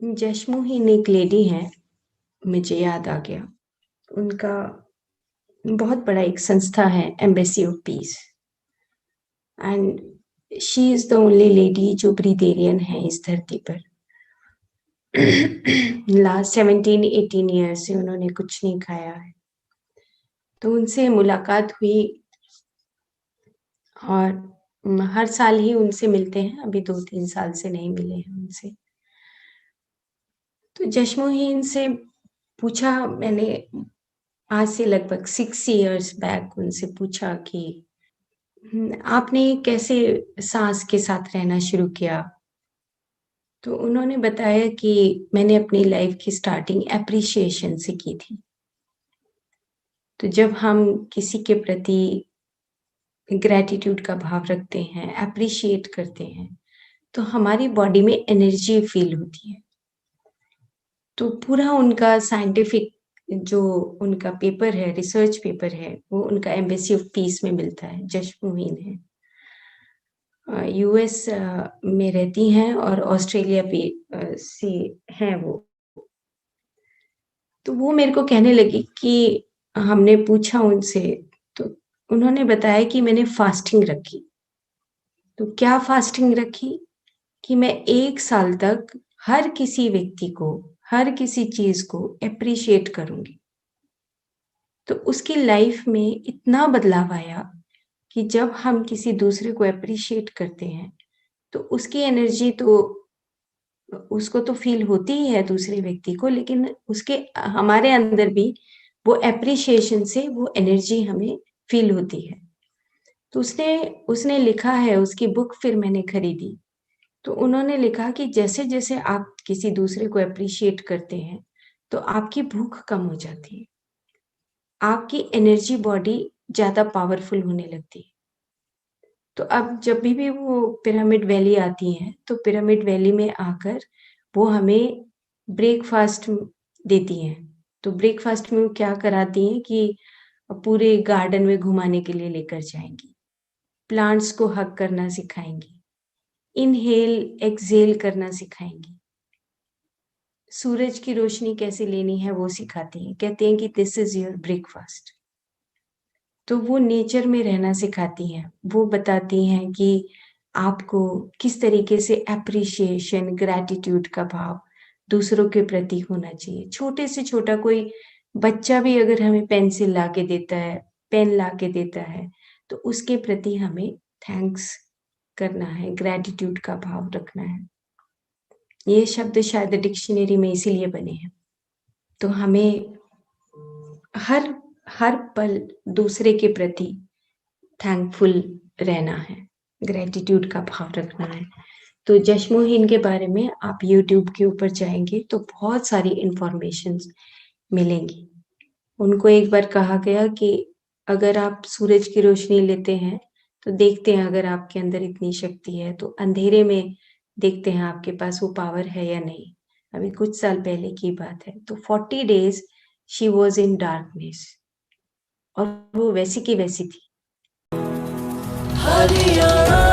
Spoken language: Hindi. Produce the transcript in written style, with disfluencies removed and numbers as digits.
जशमोहिनी एक लेडी हैं, मुझे याद आ गया। उनका बहुत बड़ा एक संस्था है embassy of peace and she is the only lady जो ब्रिटेरियन है इस धरती पर। लास्ट 17-18 ईयर से उन्होंने कुछ नहीं खाया है। तो उनसे मुलाकात हुई और हर साल ही उनसे मिलते हैं, अभी 2-3 साल से नहीं मिले हैं उनसे। तो जशमोहिन से पूछा मैंने आज से लगभग 6 इयर्स बैक उनसे पूछा कि आपने कैसे साँस के साथ रहना शुरू किया? तो उन्होंने बताया कि मैंने अपनी लाइफ़ की स्टार्टिंग एप्रिशिएशन से की थी। तो जब हम किसी के प्रति ग्रैटिट्यूड का भाव रखते हैं, एप्रिशिएट करते हैं, तो हमारी बॉडी में एनर्जी फ़ील होती है। तो पूरा उनका साइंटिफिक जो उनका पेपर है, रिसर्च पेपर है, वो उनका एम्बेसी ऑफ पीस में मिलता है, जशमोहिन है। यूएस में रहती हैं और ऑस्ट्रेलिया भी से हैं वो। तो वो मेरे को कहने लगी कि हमने पूछा उनसे, तो उन्होंने बताया कि मैंने फास्टिंग रखी। तो क्या फास्टिंग रखी? कि मैं 1 साल तक हर किसी व्यक्ति को, हर किसी चीज़ को एप्रिशिएट करूँगी। तो उसकी लाइफ़ में इतना बदलाव आया कि जब हम किसी दूसरे को एप्रिशिएट करते हैं, तो उसकी एनर्जी तो उसको तो फ़ील होती ही है दूसरे व्यक्ति को, लेकिन उसके हमारे अंदर भी वो एप्रिशिएशन से वो एनर्जी हमें फ़ील होती है। तो उसने उसने लिखा है, उसकी बुक फिर मैंने खरीदी। तो उन्होंने लिखा कि जैसे-जैसे आप किसी दूसरे को एप्रिशिएट करते हैं, तो आपकी भूख कम हो जाती है। आपकी एनर्जी बॉडी ज़्यादा पावरफुल होने लगती है। तो अब जब भी वो पिरामिड वैली आती हैं, तो पिरामिड वैली में आकर वो हमें ब्रेकफ़ास्ट देती हैं। तो ब्रेकफ़ास्ट में वो क्या कराती हैं कि पूरे गार्डन में घुमाने के लिए लेकर जाएँगी। प्लांट्स को हग करना सिखाएँगी। इनहेल, एक्सहेल करना सिखाएँगी। सूरज की रोशनी कैसे लेनी है वो सिखाती हैं। कहती हैं कि दिस इज़ योर ब्रेकफ़ास्ट। तो वो नेचर में रहना सिखाती हैं। वो बताती हैं कि आपको किस तरीके से एप्रिशिएशन, ग्रैटिट्यूड का भाव दूसरों के प्रति होना चाहिए। छोटे से छोटा कोई बच्चा भी अगर हमें पेंसिल ला के देता है, पेन ला के देता है, तो उसके प्रति हमें थैंक्स करना है, ग्रैटिट्यूड का भाव रखना है। ये शब्द शायद डिक्शनरी में इसीलिए बने हैं। तो हमें हर हर पल दूसरे के प्रति थैंकफुल रहना है, ग्रैटिट्यूड का भाव रखना है। तो जशमोहिन के बारे में आप यूट्यूब के ऊपर जाएँगे तो बहुत सारी इन्फॉर्मेशंस मिलेंगी। उनको एक बार कहा गया कि अगर आप सूरज की रोशनी लेते हैं, तो देखते हैं अगर आपके अंदर इतनी शक्ति है, तो अंधेरे में देखते हैं आपके पास वो पावर है या नहीं। अभी कुछ साल पहले की बात है। तो 40 days she was in darkness और वो वैसी की वैसी थी। हरियाणा